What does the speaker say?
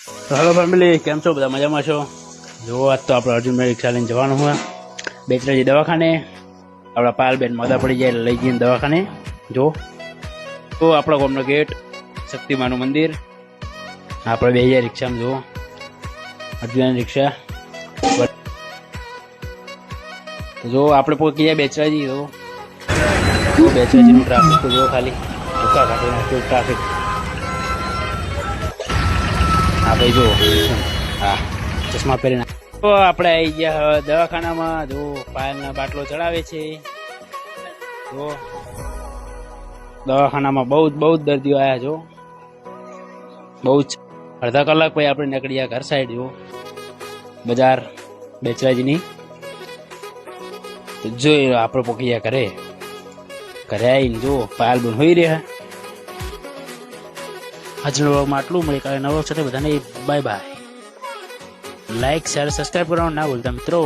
તો hello family, કેમ છો? બધા મજામાં છો? જો આજ તો આપણે અર્જુનભાઈ રિક્ષા લઈને જવાનું હોય બેચરાજી દવાખાને. આપણા પાલબેન મોદા પડી જાય એટલે લઈ જઈને દવાખાને. જો તો આપણા ગામનો ગેટ, શક્તિમાનું મંદિર. આપણે બે હજાર રિક્ષામાં જુઓ અર્જુનની રિક્ષા. જો આપણે પહોંચી જાય બેચરાજી. જો બેચરાજીનું ટ્રાફિક તો જો ખાલી ધોકા કાઢી નાખ્યું ટ્રાફિક. હા ભાઈ જો, હા ચશ્મા પહેરીને તો આપણે આવી ગયા દવાખાનામાં. જો પાયલના બાટલો ચડાવે છે. જો દવાખાનામાં બહુ જ દર્દીઓ આવ્યા. જો બહુ જ અડધા કલાક પછી આપણે નીકળ્યા ઘર સાઈડ. જો બજાર બેચરાજીની. જોઈ આપણે પોકી ગયા ઘરે આવીને જો પાયલ બોન હોઈ રહ્યા. આજનો વ્લોગમાં આટલું. મળી કાલે નવો છે. બધાને bye bye. Like share subscribe કરવાનું ના ભૂલતા મિત્રો.